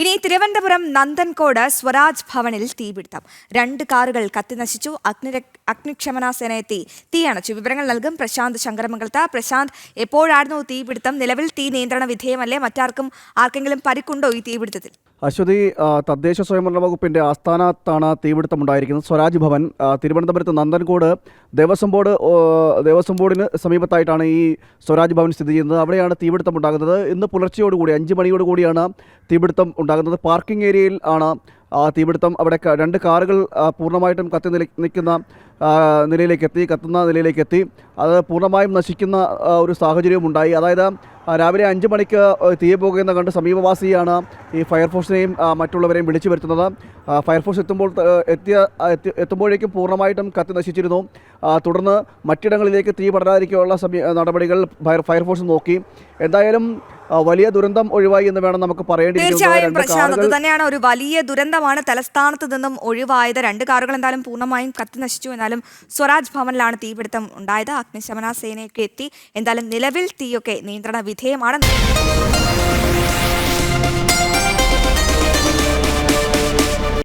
ഇനി തിരുവനന്തപുരം നന്ദൻകോട് സ്വരാജ് ഭവനിൽ തീപിടുത്തം. 2 കാറുകൾ കത്തിനശിച്ചു. അഗ്നിക്ഷമനാ സേന എത്തി തീയണച്ചു. വിവരങ്ങൾ നൽകും പ്രശാന്ത് ശങ്കരമംഗലത്ത്. പ്രശാന്ത്, എപ്പോഴായിരുന്നു തീപിടുത്തം? നിലവിൽ തീ നിയന്ത്രണ വിധേയമല്ലേ? ആർക്കെങ്കിലും പരിക്കുണ്ടോ ഈ തീപിടുത്തത്തിൽ? അശ്വതി, തദ്ദേശ സ്വയംഭരണ വകുപ്പിൻ്റെ ആസ്ഥാനത്താണ് തീപിടുത്തമുണ്ടായിരിക്കുന്നത്. സ്വരാജ് ഭവൻ തിരുവനന്തപുരത്ത് നന്ദൻകോട് ദേവസ്വം ബോർഡിന് സമീപത്തായിട്ടാണ് ഈ സ്വരാജ് ഭവൻ സ്ഥിതി ചെയ്യുന്നത്. അവിടെയാണ് തീപിടുത്തമുണ്ടാകുന്നത്. ഇന്ന് പുലർച്ചയോടുകൂടി 5 മണിയോടുകൂടിയാണ് തീപിടുത്തം ഉണ്ടാകുന്നത്. പാർക്കിംഗ് ഏരിയയിൽ ആണ് തീപിടുത്തം. അവിടെ 2 കാറുകൾ പൂർണ്ണമായിട്ടും കത്തുന്ന നിലയിലേക്കെത്തി. അത് പൂർണ്ണമായും നശിക്കുന്ന ഒരു സാഹചര്യവും ഉണ്ടായി. അതായത് രാവിലെ 5 മണിക്ക് തീ പോകുന്ന കണ്ട് സമീപവാസിയാണ് ഈ ഫയർഫോഴ്സിനെയും മറ്റുള്ളവരെയും വിളിച്ചു വരുത്തുന്നത്. ഫയർഫോഴ്സ് എത്തുമ്പോഴേക്കും പൂർണ്ണമായിട്ടും കത്തി നശിച്ചിരുന്നു. തുടർന്ന് മറ്റിടങ്ങളിലേക്ക് തീ പടരാതിരിക്കാനുള്ള നടപടികൾ ഫയർഫോഴ്സ് നോക്കി. എന്തായാലും വലിയ ദുരന്തം ഒഴിവായി എന്ന് വേണം നമുക്ക് പറയേണ്ടിയിരിക്കുന്നത്. അത് തന്നെയാണ്, ഒരു വലിയ ദുരന്തമാണ് തലസ്ഥാനത്ത് നിന്നും ഒഴിവായത്. 2 കാറുകൾ എന്തായാലും പൂർണ്ണമായും കത്തി നശിച്ചു. എന്നാലും സ്വരാജ് ഭവനിലാണ് തീപിടുത്തം ഉണ്ടായത്. അഗ്നിശമന സേനയൊക്കെ എത്തി. എന്തായാലും നിലവിൽ തീയൊക്കെ നിയന്ത്രണ വിധേയമാണ്.